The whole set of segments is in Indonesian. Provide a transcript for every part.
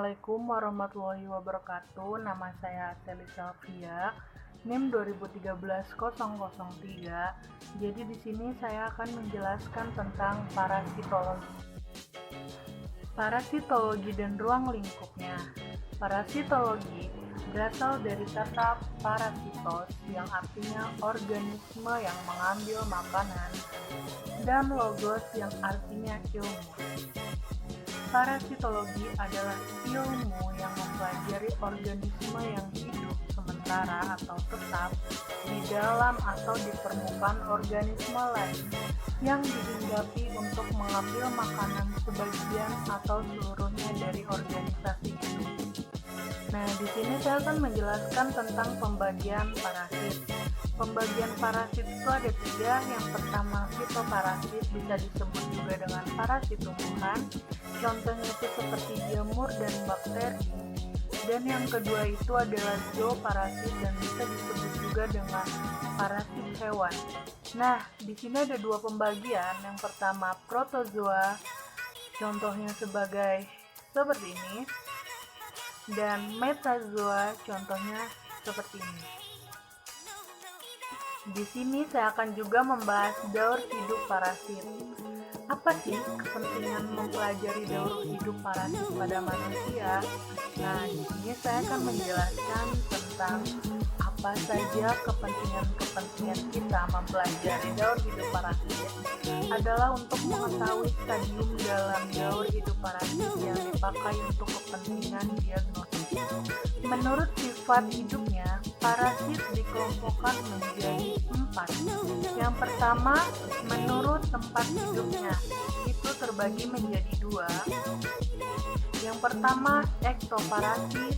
Assalamualaikum warahmatullahi wabarakatuh. Nama saya Sally Sylvia, NIM 2013-003. Jadi di sini saya akan menjelaskan tentang parasitologi. Parasitologi dan ruang lingkupnya. Parasitologi berasal dari kata parasitos yang artinya organisme yang mengambil makanan dan logos yang artinya ilmu. Parasitologi adalah ilmu yang mempelajari organisme yang hidup sementara atau tetap di dalam atau di permukaan organisme lain yang dihinggapi untuk mengambil makanan sebagian atau seluruhnya dari organisasi itu. Nah, di sini saya akan menjelaskan tentang pembagian parasit. Pembagian parasit itu ada 3. Yang pertama, fitoparasit, bisa disebut juga dengan parasit tumbuhan. Contohnya itu seperti jamur dan bakteri. Dan yang kedua itu adalah zooparasit dan bisa disebut juga dengan parasit hewan. Nah, di sini ada 2 pembagian. Yang pertama, protozoa, contohnya sebagai seperti ini. Dan metazoa, contohnya seperti ini. Di sini saya akan juga membahas daur hidup parasit. Apa sih kepentingan mempelajari daur hidup parasit pada manusia? Nah, di sini saya akan menjelaskan tentang apa saja kepentingan kita mempelajari daur hidup parasit adalah untuk mengetahui stadium dalam daur hidup parasit yang dipakai untuk kepentingan diagnosis. Menurut sifat hidupnya, parasit dikelompokkan menjadi 4. Yang pertama, menurut tempat hidupnya, itu terbagi menjadi 2. Yang pertama, ektoparasit,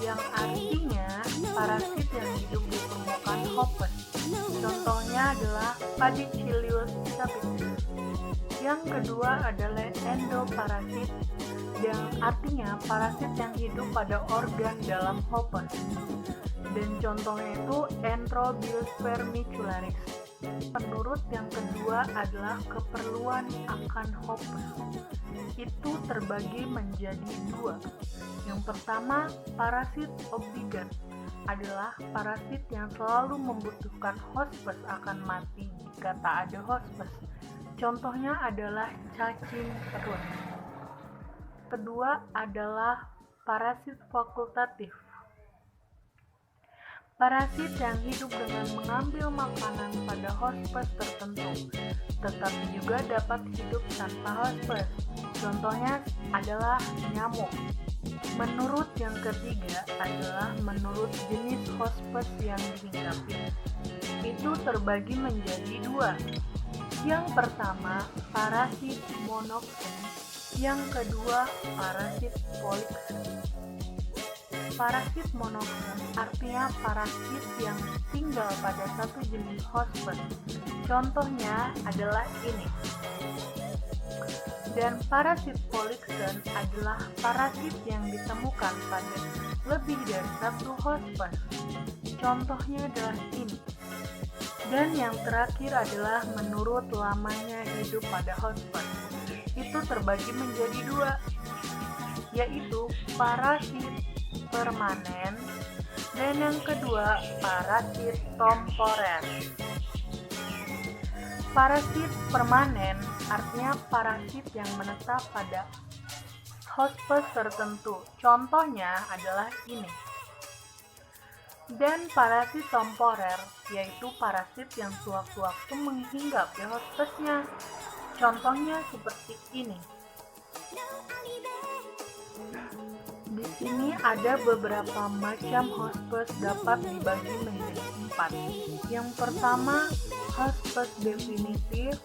yang artinya parasit yang hidup di permukaan Hoppus. Contohnya adalah Padicilius staphylococcus. Yang kedua adalah endoparasit, yang artinya parasit yang hidup pada organ dalam Hoppus. Dan contohnya itu Enterobius vermicularis. Menurut yang kedua adalah keperluan akan Hoppus. Itu terbagi menjadi 2. Yang pertama, parasit obligat adalah parasit yang selalu membutuhkan hospes akan mati jika tak ada hospes. Contohnya adalah cacing perut. Kedua adalah parasit fakultatif. Parasit yang hidup dengan mengambil makanan pada hospes tertentu, tetapi juga dapat hidup tanpa hospes. Contohnya adalah nyamuk. Menurut yang ketiga adalah menurut jenis hospes yang dihinggapi. Itu terbagi menjadi 2. Yang pertama, parasit monoksen. Yang kedua, parasit poliksen. Parasit monoksen artinya parasit yang tinggal pada satu jenis hospes. Contohnya adalah ini. Dan parasit poliksen adalah parasit yang ditemukan pada lebih dari satu hospes. Contohnya adalah ini. Dan yang terakhir adalah menurut lamanya hidup pada hospes. Itu terbagi menjadi 2, yaitu parasit permanen dan yang kedua parasit temporer. Parasit permanen artinya parasit yang menetap pada hospes tertentu. Contohnya adalah ini. Dan parasit temporer yaitu parasit yang sewaktu-waktu menghinggapi hospesnya. Contohnya seperti ini. Di sini ada beberapa macam hospes dapat dibagi menjadi 4. Yang pertama, hospes definitif,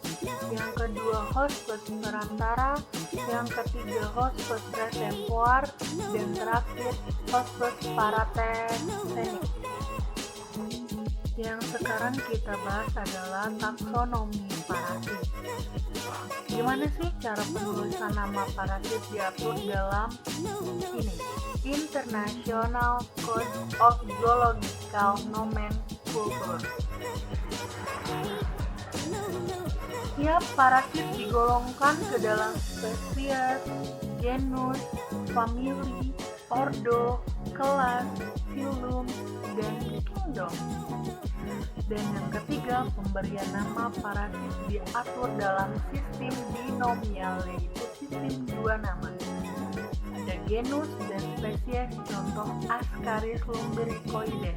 yang kedua hospes perantara, yang ketiga hospes reservoir, dan terakhir hospes paratenik. Yang sekarang kita bahas adalah taksonomi parasit. Gimana sih cara penulisan nama parasit diatur dalam ini? International Code of Zoological Nomenclature. Tiap parasit digolongkan ke dalam spesies, genus, family, ordo, kelas, filum, dan kingdom. Dan yang ketiga, pemberian nama parasit diatur dalam sistem binomial, yaitu sistem dua nama. Ada genus dan spesies, contoh Ascaris lumbricoides.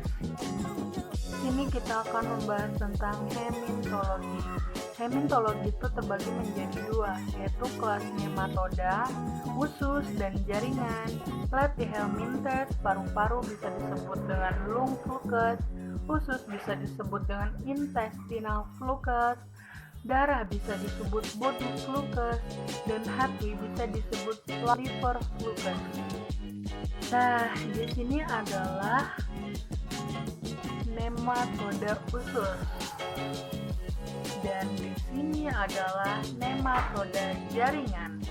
Sini kita akan membahas tentang hemintologi. Hemintologi itu terbagi menjadi dua, yaitu kelas nematoda, usus, dan jaringan. Platyhelminthes, paru-paru bisa disebut dengan lung flucus, usus bisa disebut dengan intestinal flucus, darah bisa disebut body flucus, dan hati bisa disebut liver flucus. Nah, di sini adalah nematoda usus. Dan di sini adalah nematoda jaringan.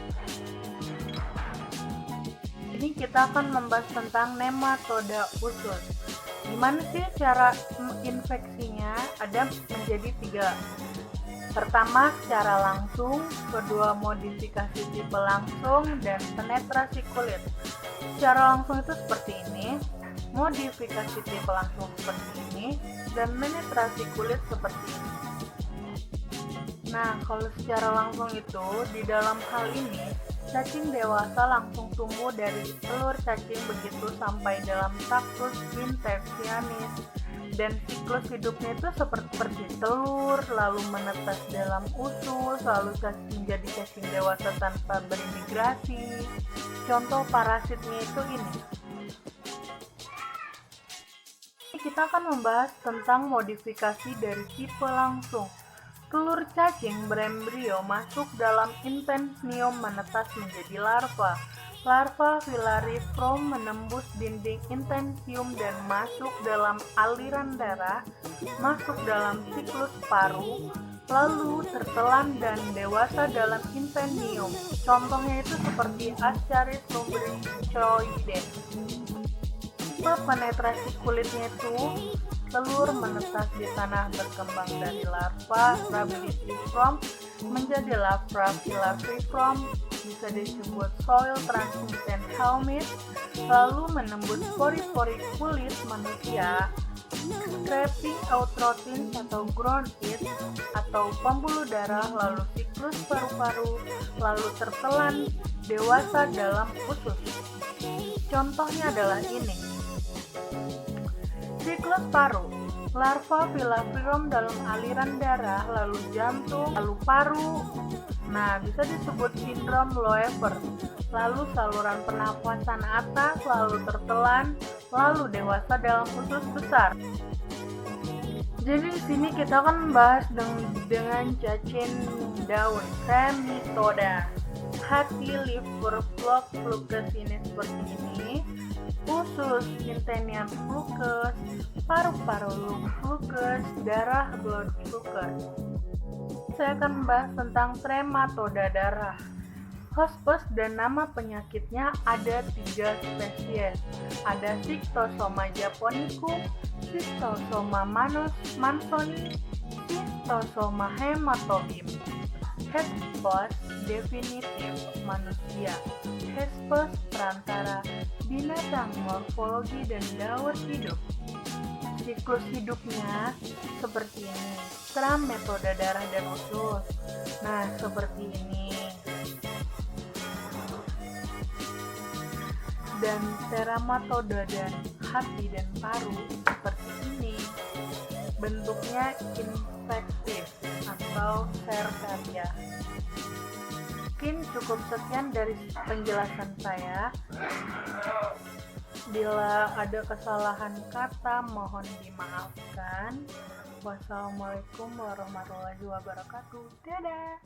Ini kita akan membahas tentang nematoda usus. Gimana sih cara infeksinya? Ada menjadi 3. Pertama, secara langsung, kedua, modifikasi tipe langsung, dan penetrasi kulit. Secara langsung itu seperti ini, modifikasi tipe langsung seperti ini, dan penetrasi kulit seperti ini. Nah, kalau secara langsung itu, di dalam hal ini, cacing dewasa langsung tumbuh dari telur cacing begitu sampai dalam saklus infectionis, dan siklus hidupnya itu seperti telur, lalu menetas dalam usus, lalu menjadi cacing dewasa tanpa berimigrasi. Contoh parasitnya itu ini. Kita akan membahas tentang modifikasi dari tipe langsung. Telur cacing berembrio masuk dalam intestinium menetas menjadi larva. Larva filariform menembus dinding intestinium dan masuk dalam aliran darah, masuk dalam siklus paru, lalu tertelan dan dewasa dalam intestinium. Contohnya itu seperti Ascaris lumbricoides. Tipe penetrasi kulitnya itu telur menetas di tanah berkembang dari larva Rhabditiform menjadi larva filariform, bisa disebut soil transmitted helminth, lalu menembus pori-pori kulit manusia, scraping out routines atau ground it atau pembuluh darah, lalu siklus paru-paru, lalu tertelan dewasa dalam usus. Contohnya adalah ini. Siklus paru, larva filariform dalam aliran darah, lalu jantung, lalu paru. Nah, bisa disebut sindrom Loewer. Lalu saluran pernapasan atas, lalu tertelan, lalu dewasa dalam usus besar. Jadi di sini kita akan membahas dengan cacing daun, hemitoda, hati, liver, flucus ini seperti ini. Usus, intestinian flucus, paru-paru lung flucus, darah blood flucus. Saya akan membahas tentang trematoda darah. Hospes dan nama penyakitnya ada 3 spesies. Ada Schistosoma japonicum, Schistosoma mansoni, Schistosoma hematobim. Herpes definitif manusia. Herpes perantara binatang, morfologi, dan daur hidup. Siklus hidupnya seperti ini. Metoda darah dan usus. Nah, seperti ini. Dan teramatoda dan hati dan paru seperti ini. Bentuknya infektif atau serkaria. Mungkin cukup sekian dari penjelasan saya. Bila ada kesalahan kata, mohon dimaafkan. Wassalamualaikum warahmatullahi wabarakatuh. Dadah.